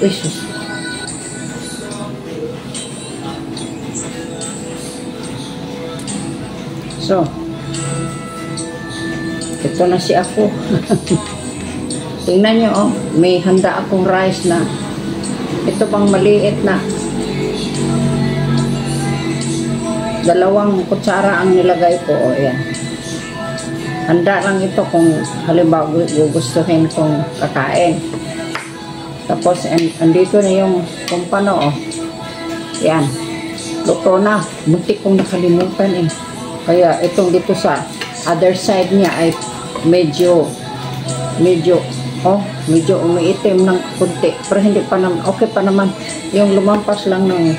Uy, sus. So, ito na si ako. Tingnan nyo, oh, may handa akong rice na. Ito pang maliit na. 2 kutsara ang nilagay ko. O, yan. Handa lang ito kung halimbawa gugustuhin kong kakain. Tapos, andito na yung kumpano, oh. Yan. Luto na. Muntik kong nakalimutan, eh. Kaya, itong dito sa other side niya ay medyo umiitim ng kunti. Pero hindi pa naman, okay pa naman. Yung lumampas lang ng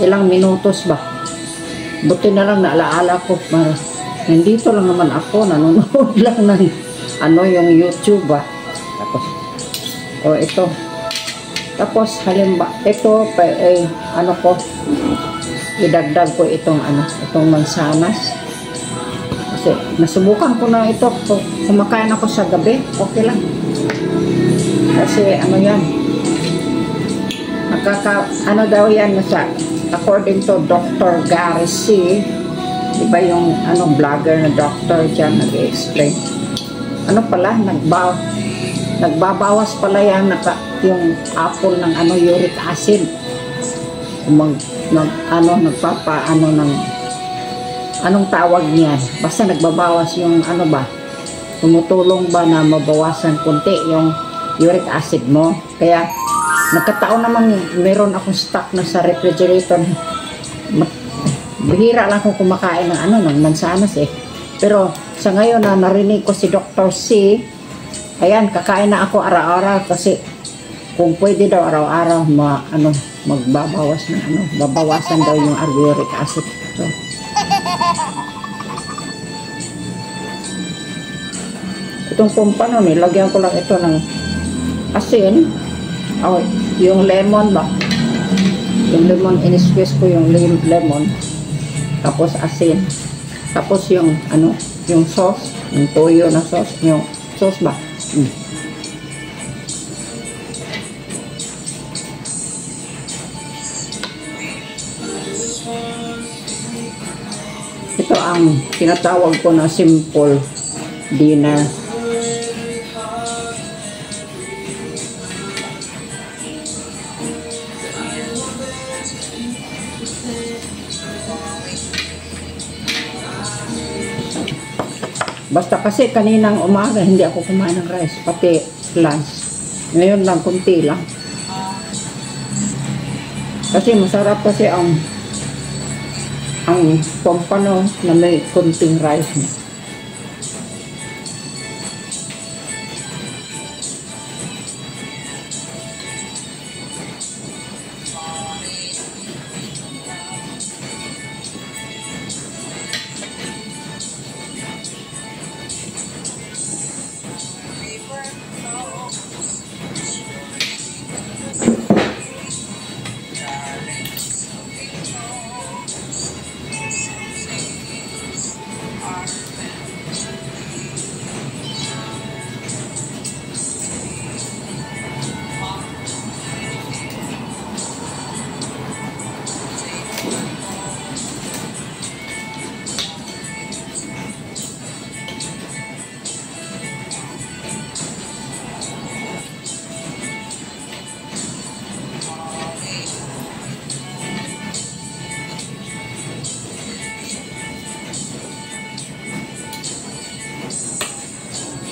ilang minutos ba. Buti na lang naalaala ko. Nandito lang naman ako, nanonood lang ng yung YouTube ba. Tapos, ito. Tapos, halimbawa, ito, idagdag ko itong mansanas. Kasi, nasubukan ko na ito. Kumakain ako sa gabi, okay lang. Kasi, yan. Daw yan sa according to Dr. Gary C. Diba yung vlogger na doctor dyan nag-explain. Nagbabawas pala yan yung apple ng uric acid. Anong tawag niyan? Basta nagbabawas yung tumutulong ba na mabawasan kunti yung uric acid mo. Kaya nagkataon namang meron akong stock na sa refrigerator. Bihira lang kung kumakain ng mansanas eh. Pero sa ngayon na narinig ko si Dr. C, ayan, kakain na ako araw-araw kasi kung pwede daw araw-araw magbabawas ng babawasan daw yung uric acid. So, itong kumpano, nilagyan ko lang ito ng asin. Yung lemon ba? Yung lemon, in-squeeze ko yung lemon. Tapos asin. Tapos yung yung sauce, yung toyo na sauce, yung sauce ba? Ito ang tinatawag ko na simple dinner. Basta kasi kaninang umaga hindi ako kumain ng rice, pati lunch. Ngayon lang, kunti lang. Kasi masarap kasi ang pompano na may kunting rice.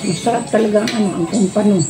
Masarap talaga ang pompano.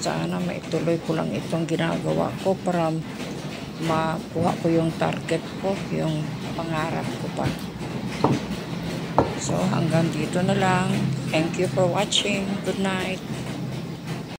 sana maituloy ko lang itong ginagawa ko para makuha ko yung target ko, yung pangarap ko pa. So hanggang dito na lang. Thank you for watching. Good night.